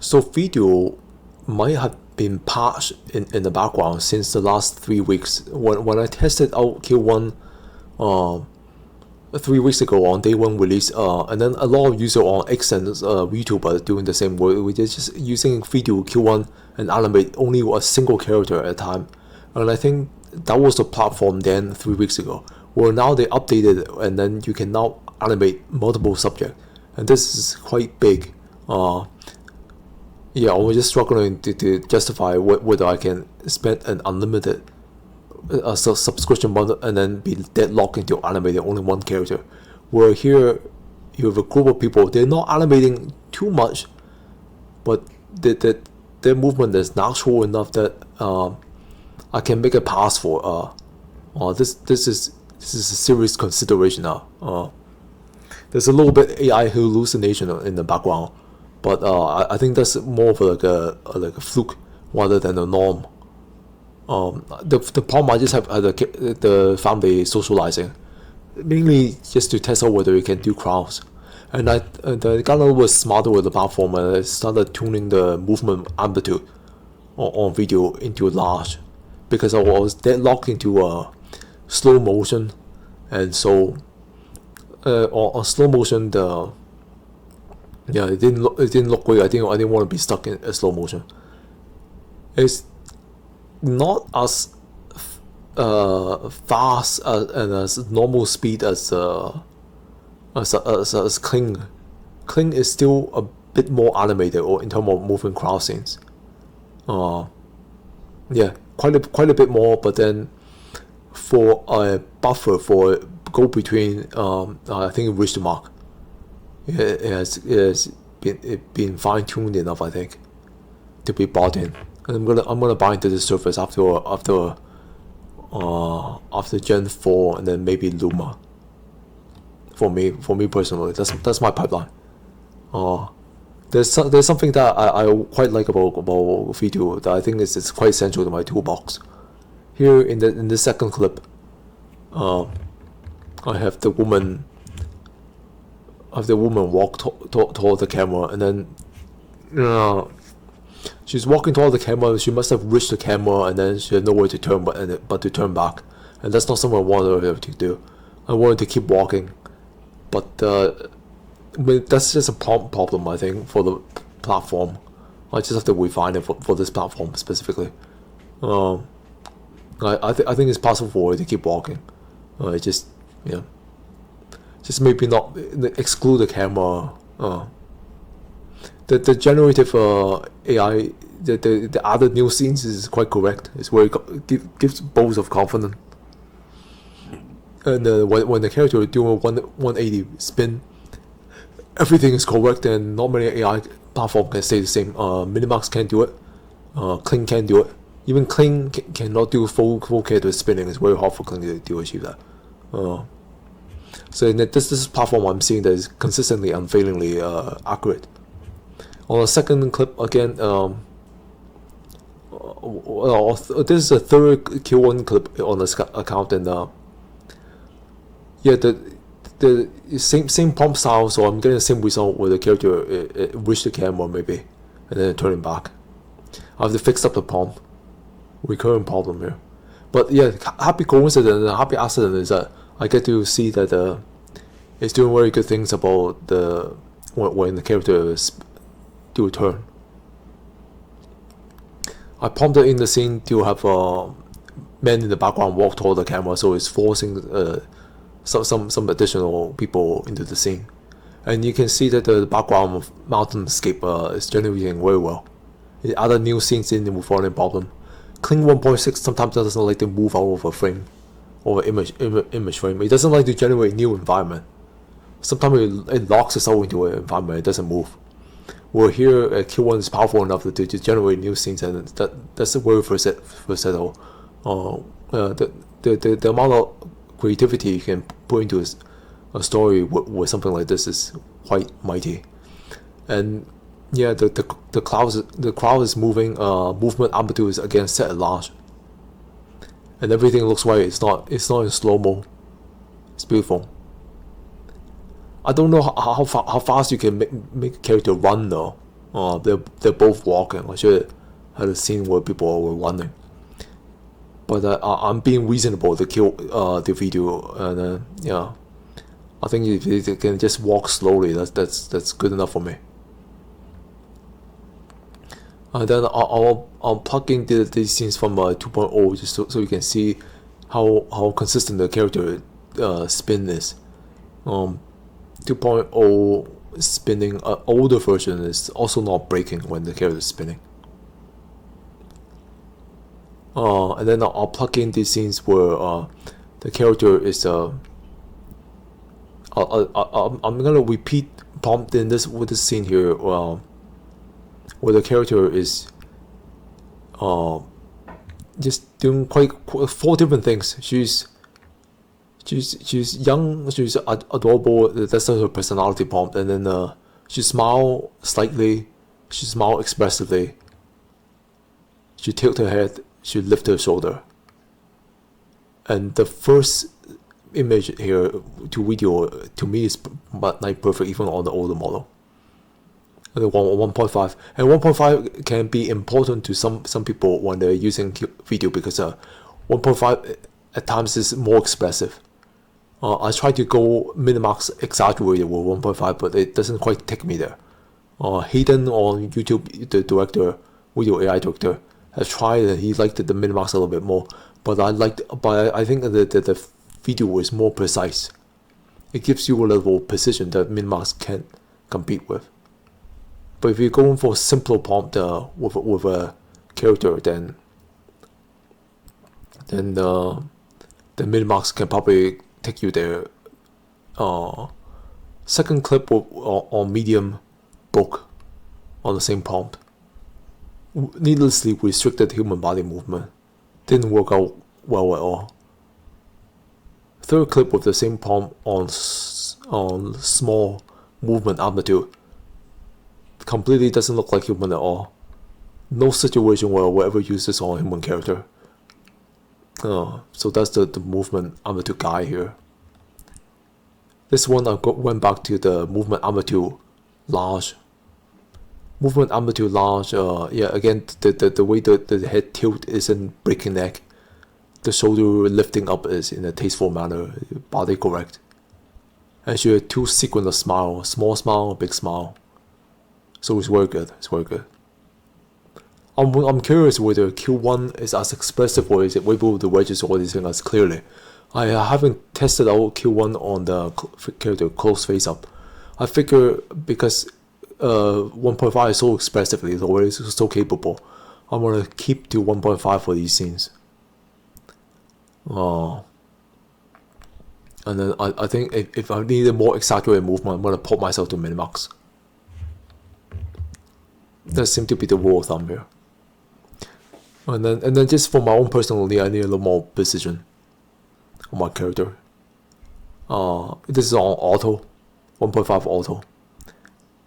So video might have been patched in the background since the last 3 weeks. When I tested out Q1 3 weeks ago on day 1 release, and then a lot of users on X and YouTube are doing the same. We're just using Vidu Q1 and Animate only a single character at a time, and I think that was the platform then 3 weeks ago. Well, now they updated it, and then you can now animate multiple subjects, and this is quite big. Yeah, I was just struggling to justify whether I can spend an unlimited subscription bundle and then be deadlocked into animating only one character. Where here you have a group of people, they're not animating too much, but their movement is natural enough that I can make a pass for. This is a serious consideration now. There's a little bit AI hallucination in the background, but I think that's more of like a fluke rather than a norm. The problem I just have at the family socializing, mainly just to test out whether you can do crowds. And the guy was smarter with the platform, and I started tuning the movement amplitude on video into large, because I was deadlocked into slow motion, and so on slow motion it didn't look great. I didn't want to be stuck in a slow motion. It's not as fast and as normal speed as Kling. Kling is still a bit more animated, or in terms of moving crowd scenes. Yeah, quite a bit more. But then for a buffer for go between, I think it reached the mark. It has been fine tuned enough, I think, to be bought in. And I'm gonna buy into the surface after Gen 4 and then maybe Luma. For me personally, that's my pipeline. There's something that I quite like about video that I think is quite essential to my toolbox. Here in the second clip, I have the woman walk toward the camera, and then she's walking toward the camera. She must have reached the camera, and then she had nowhere to turn but to turn back, and that's not something I wanted her to do. I wanted to keep walking, but that's just a problem, I think, for the platform. I just have to refine it for this platform specifically. I think it's possible for her to keep walking. Just maybe not exclude the camera. The generative AI, the added new scenes is quite correct. It's where it gives boost of confidence. And when the character is doing a 180 spin, everything is correct, and not many AI platform can stay the same. Minimax can't do it. Kling can't do it. Even Kling cannot do full character spinning. It's very hard for Kling to achieve that. So this platform I'm seeing that is consistently, unfailingly accurate. On the second clip again, this is the third Q1 clip on this account, and the same prompt style, so I'm getting the same result where the character it reached the camera maybe, and then turning back. I have to fix up the prompt. Recurring problem here, but yeah, happy coincidence, happy accident is that I get to see that it's doing very good things about when the character do a turn. I prompted in the scene to have men in the background walk toward the camera, so it's forcing some additional people into the scene, and you can see that the background of mountainscape is generating very well. It added new scenes in without any problem. Kling 1.6 sometimes doesn't like to move out of a frame or image frame. It doesn't like to generate new environment. Sometimes it locks itself into an environment. It doesn't move. Well, here Q1 is powerful enough to generate new scenes, and that's very versatile. The amount of creativity you can put into a story with something like this is quite mighty. And yeah, the crowd is moving. Movement amplitude is again set at large, and everything looks right. It's not in slow mo. It's beautiful. I don't know how fast you can make a character run though. They're both walking. I should have a scene where people were running. But I'm being reasonable to kill the video, and yeah, I think if they can just walk slowly, that's good enough for me. And then I'll plug in these scenes from 2.0 just so you can see how consistent the character spin is. 2.0 spinning, older version is also not breaking when the character is spinning. And then I'll plug in these scenes where the character is I'm gonna repeat prompt in this with this scene here where the character is just doing quite 4 different things. She's young, she's adorable. That's her personality prompt. And then she smile slightly, she smile expressively, she tilt her head, she lift her shoulder. And the first image here to video to me is like perfect even on the older model. And the 1.5 and 1.5 can be important to some people when they're using video because 1.5 at times is more expressive. I try to go minimax exaggerated with 1.5, but it doesn't quite take me there. Hayden on YouTube, the director, Vidu AI director, has tried and he liked the minimax a little bit more. But I think that the video is more precise. It gives you a level of precision that minimax can't compete with. But if you're going for a simpler prompt with a character, then the minimax can probably take you there. Second clip on medium book on the same prompt. Needlessly restricted human body movement. Didn't work out well at all. Third clip with the same prompt on small movement amplitude. Completely doesn't look like human at all. No situation where I will ever use this on a human character. So that's the movement amplitude guy here. This one I went back to the movement amplitude large. Movement amplitude large, yeah, again, the way the head tilt isn't breaking neck. The shoulder lifting up is in a tasteful manner, body correct. And she had 2 sequence of smile, small smile, big smile. So it's very good, it's very good. I'm curious whether Q1 is as expressive or is it able to register all these things as clearly. I haven't tested out Q1 on the character close face up. I figure because 1.5 is so expressively, it's already so capable, I'm gonna keep to 1.5 for these scenes. And then I think if I need a more exaggerated movement, I'm gonna put myself to minimax. That seems to be the rule of thumb here. And then just for my own personal need, I need a little more precision on my character. This is on auto, 1.5 auto.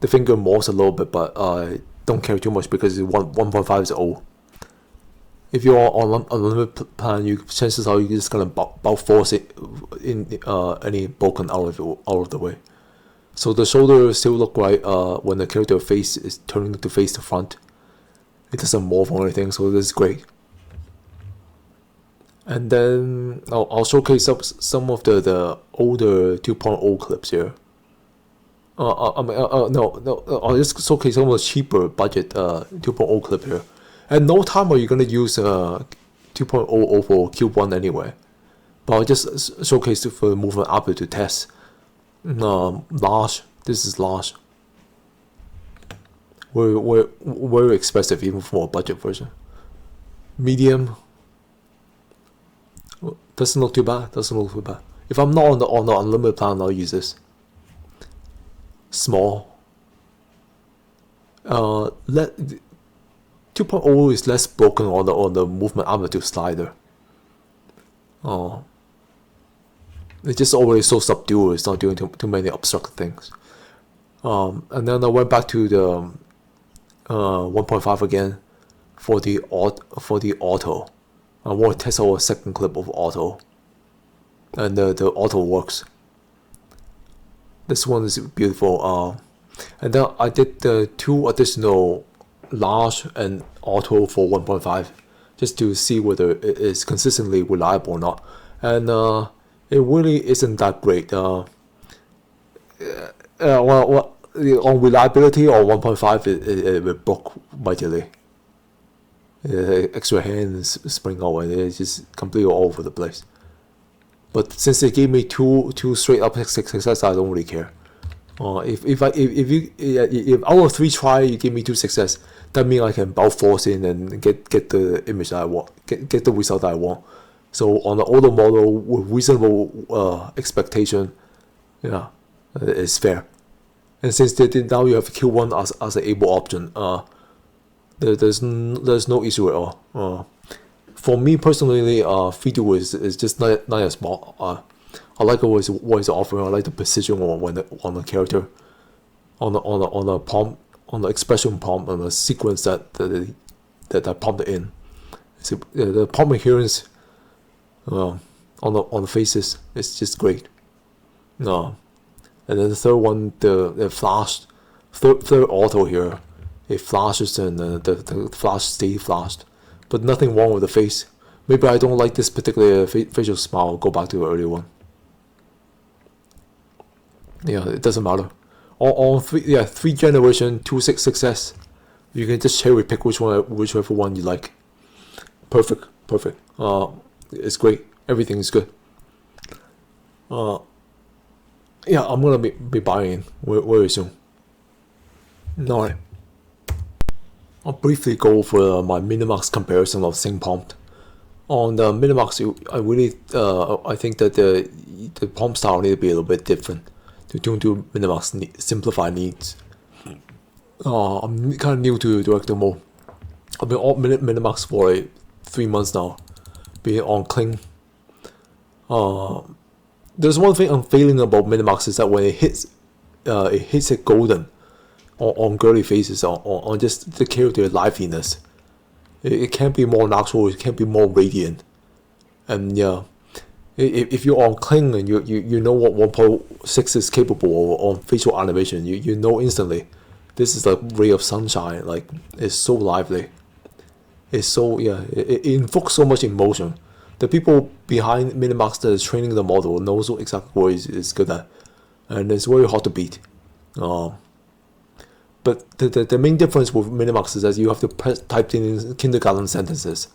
The finger moves a little bit, but I don't care too much because 1.5 is old. If you're on a unlimited plan, chances are you're just gonna about force it in any broken out of the way. So the shoulder still look right when the character face is turning to face the front. It doesn't morph or anything, so this is great. And then I'll showcase up some of the older 2.0 clips here. I'll just showcase some of the cheaper budget 2.0 clip here. At no time are you gonna use 2.0 over Q1 anyway. But I'll just showcase it for the movement amplitude test. Large. This is large. We're very expensive even for a budget version. Medium. Doesn't look too bad. Doesn't look too bad. If I'm not on the unlimited plan, I'll use this. Small. 2.0 is less broken on the movement amplitude slider. It's just already so subdued. It's not doing too many obstructive things. And then I went back to the 1.5 again for the auto. I want to test out a second clip of auto, and the auto works. This one is beautiful. And then I did the 2 additional large and auto for 1.5 just to see whether it is consistently reliable or not. And it really isn't that great. Well, on reliability on 1.5, it broke mightily. Extra hands spring out and it's just completely all over the place. But since they gave me two straight up success, I don't really care. If out of 3 try you give me 2 success, that means I can bout force in and get the image that I want, get the result that I want. So on the older model with reasonable expectation, yeah, it's fair. And since now you have Q1 as an able option, there's no issue at all. For me personally, Vidu is just not as small. I like what it's offering. I like the precision on the character, on the prompt, on the expression prompt, on the sequence that I prompted in. So, the prompt adherence on the faces is just great. No, and then the third one, the flash, third auto here, it flashes and the flash stay flashed, but nothing wrong with the face. Maybe I don't like this particular facial smile. Go back to the earlier one. Yeah, it doesn't matter. On 3 generation 2 6 success, you can just cherry pick whichever one you like. Perfect. It's great. Everything is good. Yeah, I'm gonna be buying very soon. Alright. I'll briefly go over my Minimax comparison of same prompt. On the Minimax, I think that the prompt style need to be a little bit different to tune to Minimax simplified needs. I'm kind of new to director mode. I've been on Minimax for like 3 months now, being on Kling. There's one thing I'm feeling about Minimax is that when it hits it golden on girly faces, on just the character liveliness. It can be more natural, it can be more radiant. And yeah, if you're on Kling and you know what 1.6 is capable of on facial animation, you know instantly this is a ray of sunshine. Like, it's so lively. It's so, yeah, it invokes so much emotion. The people behind Minimax that is training the model knows exactly what it's good at, and it's very hard to beat. But the main difference with Minimax is that you have to type in kindergarten sentences.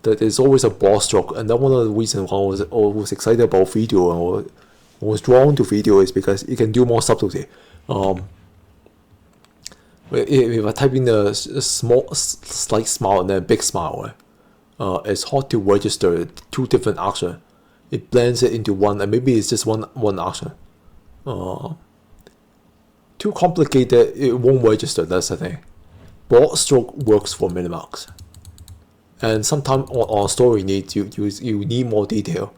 That is always a broad stroke, and that one of the reasons why I was excited about video and was drawn to video is because it can do more subtlety. If I type in a small, slight smile and then a big smile, it's hard to register 2 different actions. It blends it into one, and maybe it's just one action. Too complicated, it won't register. That's the thing. Broad stroke works for Minimax, and sometimes on story needs you need more detail.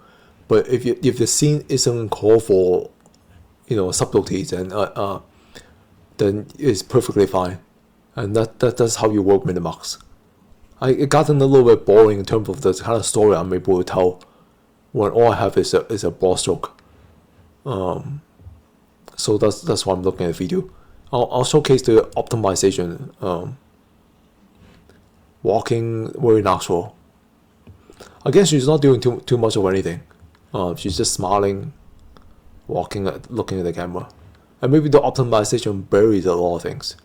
But if the scene isn't called for, subtleties, and then it's perfectly fine, and that's how you work Minimax. It gotten a little bit boring in terms of the kind of story I'm able to tell when all I have is a broad stroke. So that's why I'm looking at video. I'll showcase the optimization. Walking very natural. Again, she's not doing too much of anything. She's just smiling, walking, looking at the camera, and maybe the optimization buries a lot of things.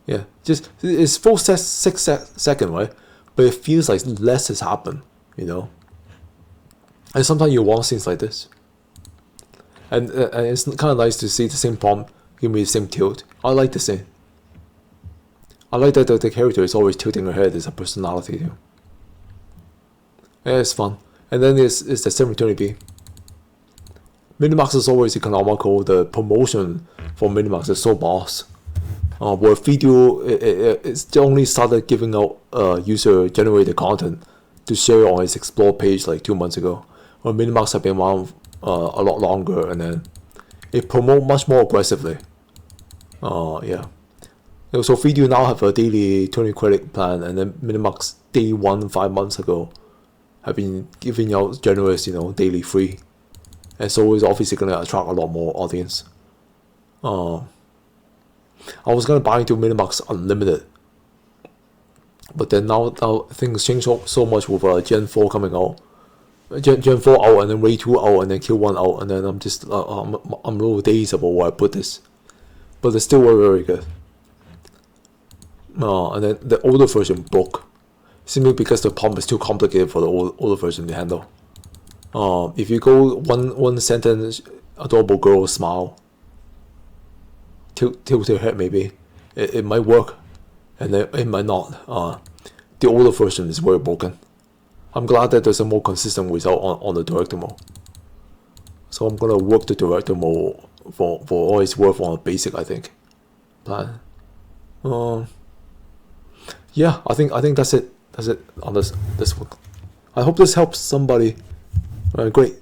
Yeah, just it's full 6 seconds, right? But it feels like less has happened, And sometimes you want scenes like this. And it's kind of nice to see the same prompt give me the same tilt. I like the scene. I like that the character is always tilting her head as a personality too. Yeah, it's fun. And then it's the 720p. Minimax is always economical. The promotion for Minimax is so boss. Where video, it's only started giving out user-generated content to share on its Explore page like 2 months ago. Where Minimax have been around a lot longer, and then it promote much more aggressively. Yeah. So Video now have a daily 20 credit plan, and then Minimax day 1 5 months ago have been giving out generous, daily free, and so it's obviously gonna attract a lot more audience. I was gonna buy into Minimax Unlimited, but then now things change so much with Gen 4 coming out. Gen 4 out, and then Ray 2 out, and then Q1 out, and then I'm just I'm a little dazed about where I put this, but it's still very good. And then the older version broke, simply because the pump is too complicated for the older version to handle. If you go one sentence, adorable girl smile, tilt your head, maybe it might work, and then it might not. The older version is very broken. I'm glad that there's a more consistent result on the director mode. So I'm gonna work the director mode for all it's worth on a basic, I think, plan. Yeah, I think that's it. That's it on this one. I hope this helps somebody. Great.